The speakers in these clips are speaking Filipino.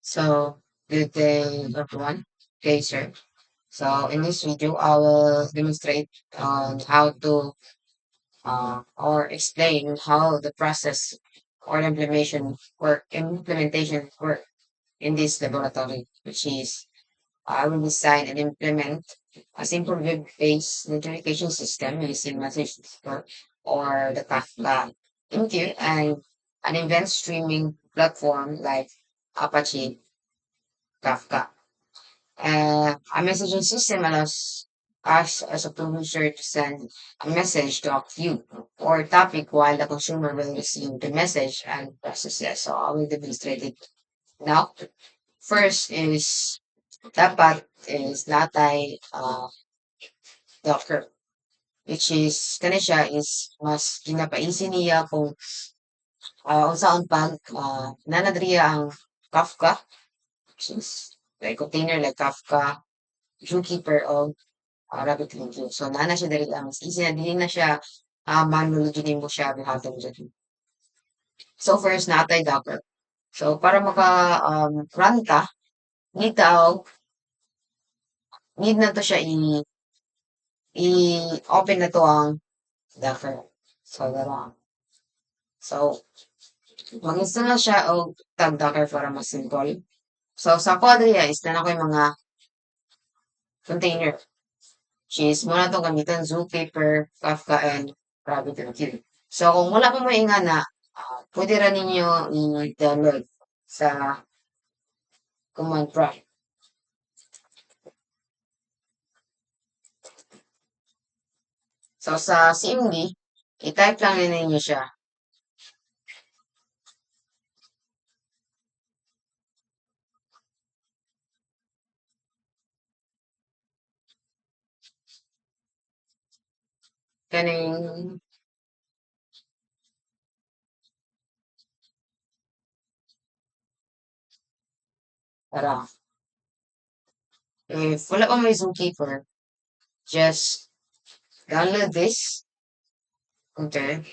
So, good day, everyone. Okay, sir. So, in this video, I will demonstrate on how to or explain how the process or implementation work in this laboratory, which is I will design and implement a simple web-based notification system using message or the Kafka MQ and an event streaming platform like Apache Kafka. A messaging system allows us as a producer to send a message to a queue or topic while the consumer will receive the message and process it. So I will demonstrate it now. First is dapat is natay Docker, which is kani siya is mas ginapaisi niya kung unsaon pag nanadriya ang Kafka, which is like container like Kafka, Zookeeper o RabbitMQ. So naana siya diri ang mas easy na dili na siya manually ginin mo siya buhaton dyan. So first natay Docker. So para maka run ta, need ta need na to siya i-open na to ang Docker. So dara. So mag-install na siya og tag Docker para mas simple. So sa Quadria is na ko yung mga container. Which is muna itong gamitan Zookeeper, Kafka, and RabbitMQ. So kung wala pa mo inga na, pwede rin ninyo i-download sa command prompt. So sa CMD, i-type lang ninyo siya. Kaning tara. If wala pa may Zookeeper, just download this. Okay.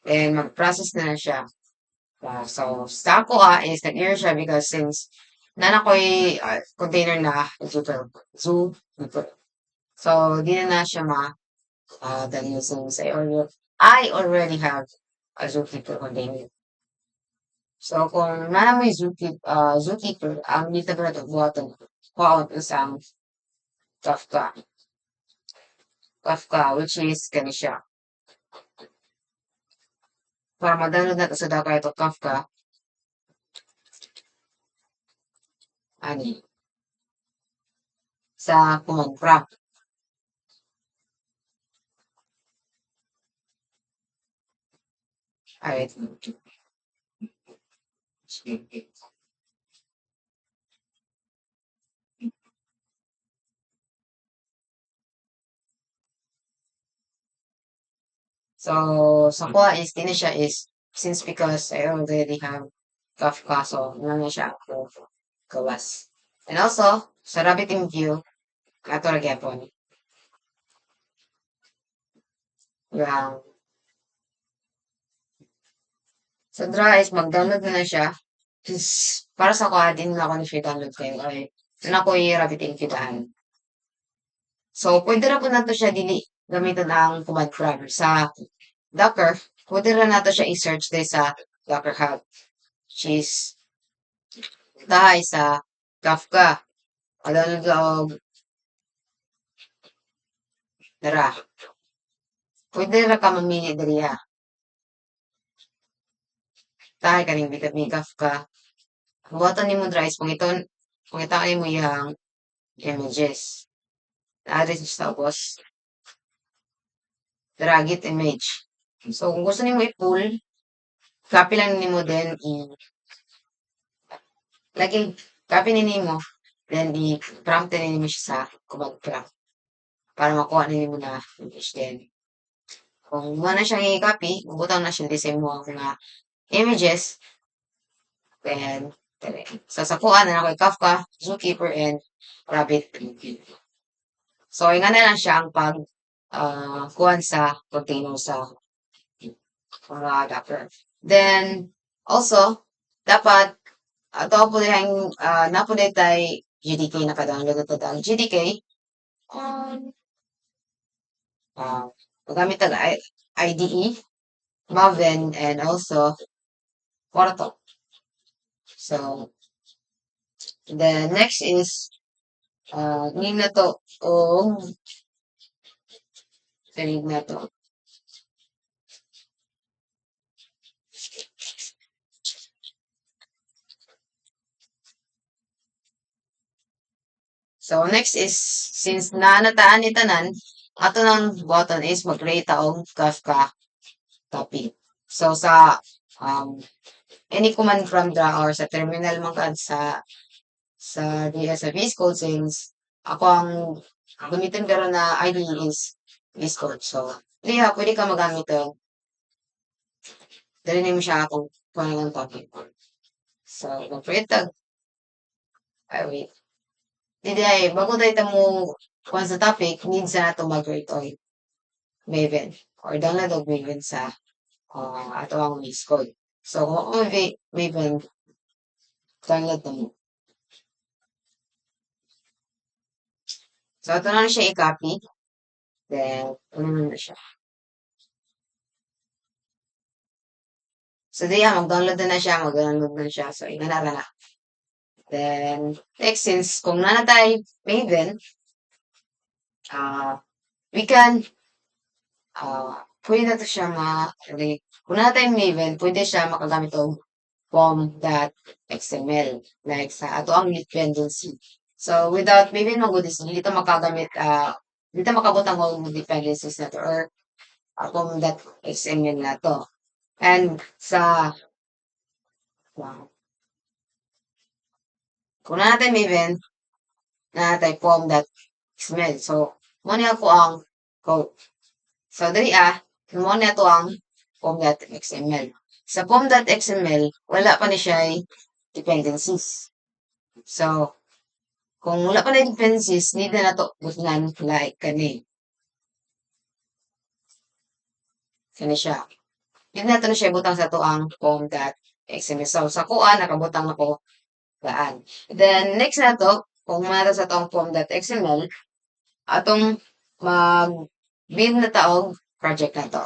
Then mag-process na siya. So sa ako is nag-error siya because since nana ko'y container na Zookeeper. So di na siya download since I already have a Zookeeper container. So kung nana mo yung Zookeeper, ang dito ba ito buhaton kuha isang Kafka. Kafka, which is kani siya. Para ma-download natin sa Docker ito Kafka, ani, sa command prompt. Ay, so, sa kuha is, din siya is, since because I already have Kafka, so, na siya ako gawas. And also, sa RabbitMQ, ato ra gyapon. Yung, sa dra is mag-download na siya. Is, para sa kuha, din na ako na siya download kayo. Ay, na ko yung RabbitMQ daan. So, pwede ra po na to siya dili gamitin ang command prompt. Sa Docker, pwede ra na to siya i-search din sa Docker Hub. Which is, dahil sa Kafka. Download og dara. Pwede ra ka mamili diriya. Dahil kaning vitamin Kafka. Buhatan nimo dra is pangitaan mo yung images. Address sa tapos dara git image. So kung gusto nimo i-pull, copy lang nimo then laging copy ni nimo then i-prompt ni nimo siya sa command prompt para makuha ni nimo na image then. Kung mo na siyang i-copy, butang na siya design mo ang mga images. Then, sasakuan na ako Kafka, Zookeeper, and Rabbit. So, nga na lang siya ang kuhan sa container sa mga Docker. Then, also, dapat ato po dihang napo tay GDK naka-download na to ang GDK. Um, Magamit ang IDE, Maven, and also Porto. So, the next is ning na to o ning na to. So, next is, since naanataan ni tanan, ato ng button is mag-create og Kafka topic. So, sa any command prompt or sa terminal man kad sa VS Code, since ako ang gamitin pero na IDE is VS Code. So, pwede ka magamit ito. Dali mo siya kung paano ng topic. So, mag-create wait. Hindi ay, bago tayo mo kung sa topic, needs na ito mag-create o Maven or download og Maven sa ato ang VS Code. So, kung ako Maven, download na mo. So, ito na siya i-copy. Then, ano na siya. So, diyan, mag-download na siya, mag-download na siya. So, inanara na. Then, next, since kung nanatay Maven, we can, pwede na to siya kung nanatay Maven, pwede siya makagamit og form.xml, like sa ato ang dependency. So, without Maven magudis, dito makagamit, dito makabutang og dependencies na to or form.xml na to. And kung natin Maven, natin form.xml. So, muna ako ang code. So, dali muna ito ang form.xml. Sa form.xml, wala pa ni siya dependencies. So, kung wala pa na dependencies, need na to butnan like kani. Kani siya. Need na to na siya butang sa to ang form.xml. So, sa kuha, nakabutang ako gaan. Then, next na to, kung mara sa to ang form.xml, atong mag-build na taog project na to.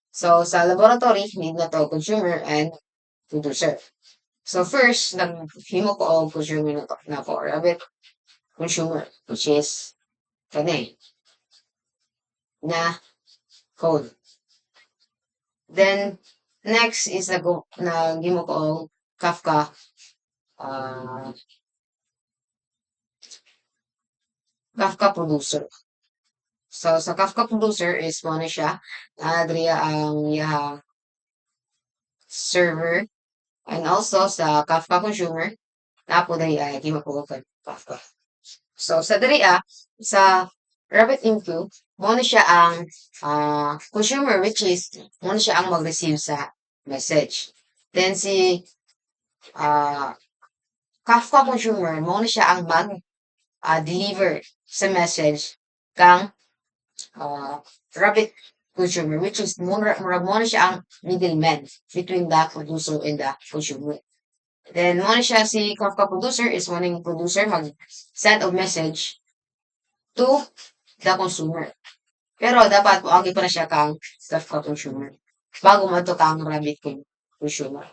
So, sa laboratory, need na to consumer and producer. So, first, naghimo ko og consumer na to or a bit consumer, which is kani na code. Then, next is naghimo ko og Kafka Kafka producer. So, sa Kafka producer is mo na siya. Adria ang server. And also, sa Kafka consumer, napo dali gima ko Kafka. So, sa dali sa RabbitMQ, mo na siya ang consumer, which is mo na siya ang mag-receive sa message. Then, si Kafka consumer, mo na siya ang mag-deliver sa message kang Rabbit consumer, which is murag mo na siya ang middleman between the producer and the consumer. Then, mo na siya si Kafka producer is morning producer mag-send of message to the consumer. Pero dapat agi pa na siya kang Kafka consumer bago mo ito kang Rabbit consumer.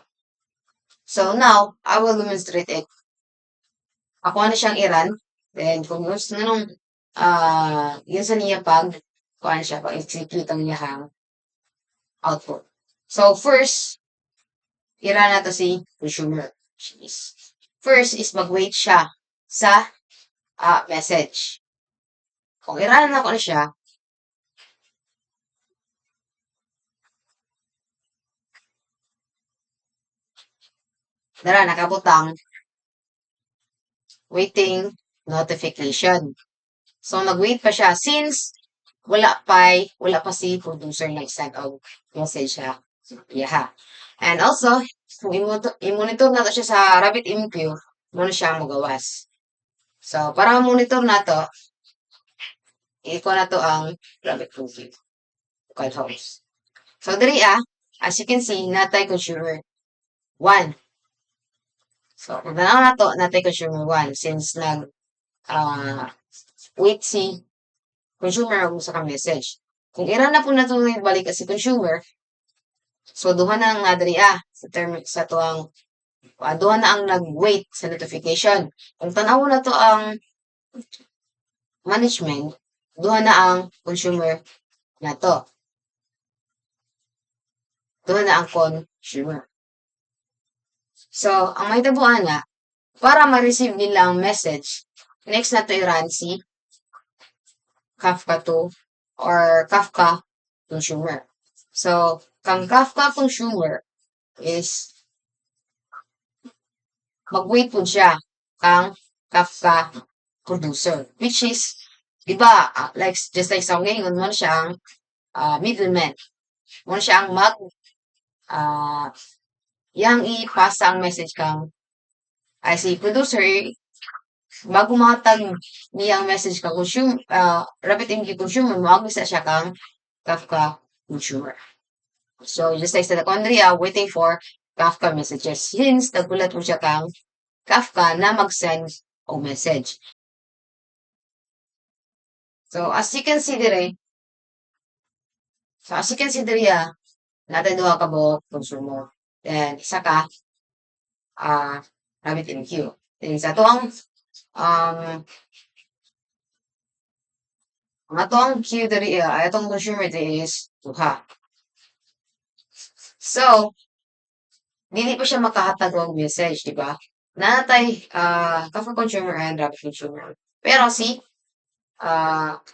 So, now, I will demonstrate it. Ako na siyang i-run. Then, kung gusto na nung yun sa niya kuan siya, pag-execute ang niyang output. So, first, i-run nato si consumer. First is mag-wait siya sa message. Kung i-run na ko na siya, nakabutang waiting notification. So, mag-wait pa siya since wala pa si producer nag-send og message siya. Yeah. And also, kung i-monitor nato siya sa RabbitMQ, muna siya magawas. So, para monitor nato, iko na to ang RabbitMQ. Call host. So, diri as you can see, natay consumer 1. So, kung tanaw na to, natay consumer 1 since wait si consumer ang usa ka message. Kung ira na po na ito balik si consumer, so duha na ang nadri sa term sa tuang duha na ang nag-wait sa notification. Kung tanaw na to ang management, duha na ang consumer na to. Duha na ang consumer. So, ang mahitabuan na, para ma-receive nila ang message, next na to i-run si Kafka 2 or Kafka consumer. So, kang Kafka consumer is mag-wait po siya kang Kafka producer, which is, di ba, like, just like sa ngayon, mo siya ang middleman. Mo siya ang yang ipasa ang message kang ay si producer bago mahatag niya ang message kang consumer RabbitMQ consumer moagi sa siya kang Kafka consumer. So just like sa Conria waiting for Kafka messages since nagulat mo siya kang Kafka na mag-send o message. So as you can see dire natin duha ka buok consumer. Then isa ka RabbitMQ. Then sa to ang atong queue diri atong consumer diri is duha. So, dili pa siya makahatag og message, di ba? Natay Kafka consumer and Rabbit consumer. Pero si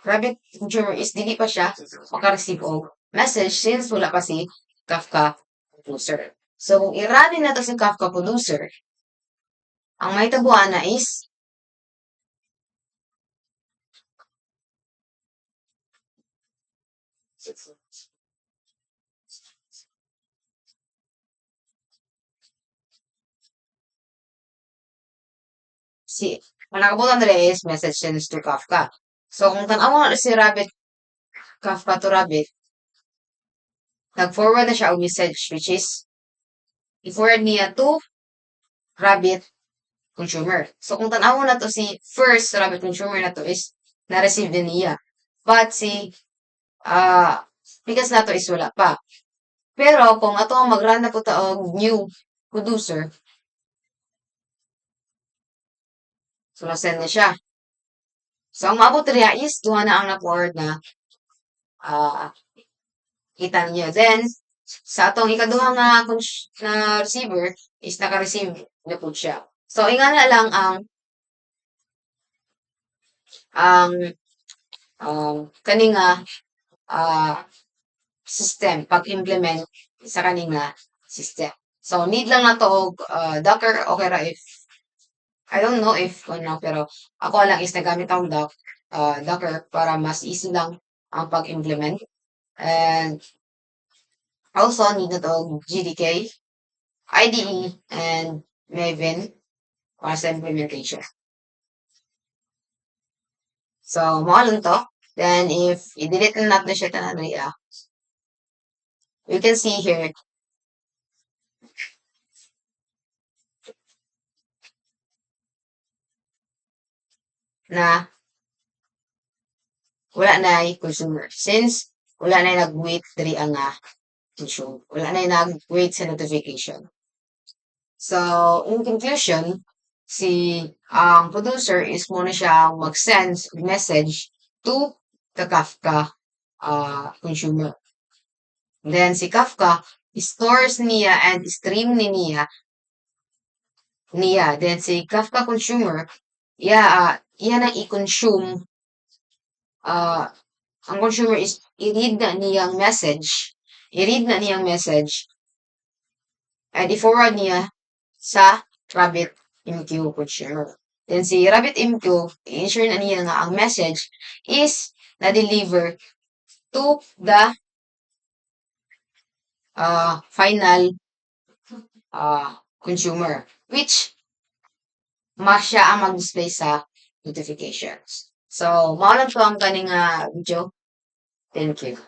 Rabbit consumer is dili pa siya maka-receive og message since wala pa si Kafka producer. So, kung i-run na to si Kafka producer, ang mahitabuan na is ang nakabutan dali is message sends to Kafka. So, kung tanawa na si Rabbit, Kafka to Rabbit, nag-forward na siya og message which is i-forward niya to Rabbit consumer. So, kung tanawa na to si first Rabbit consumer na to is na-receive din niya. But si because na to is wala pa. Pero kung ato ang mag-run na po og new producer, so na-send na siya. So, ang maabot rin is duha na ang na-forward na kita niyo. Then, sa atong ikaduha na receiver is naka-receive na po siya. So, inga na lang ang kaninga system pag-implement sa kaninga system. So, need lang na to og Docker okay ra if I don't know if pero ako lang is nagamit akong Docker para mas easy lang ang pag-implement. And also need na to GDK, IDE, and Maven para sa implementation. So, mga lang to. Then, if i-delete na natin siya tanan you can see here na wala na consumer. Since wala na nag-wait diri ang consumer. Wala na nag-wait sa notification. So, in conclusion, si producer is muna siya mag-send message to the Kafka consumer. Then, si Kafka stores niya and stream niya. Then, si Kafka consumer, yan ang i-consume. Ang consumer is i-read na niyang message. And i-forward niya sa RabbitMQ consumer. Then si RabbitMQ, i-ensure na niya nga ang message is na-deliver to the final consumer, which siya ang mag-display sa notifications. So, mao lang to ang kaning video. Thank you.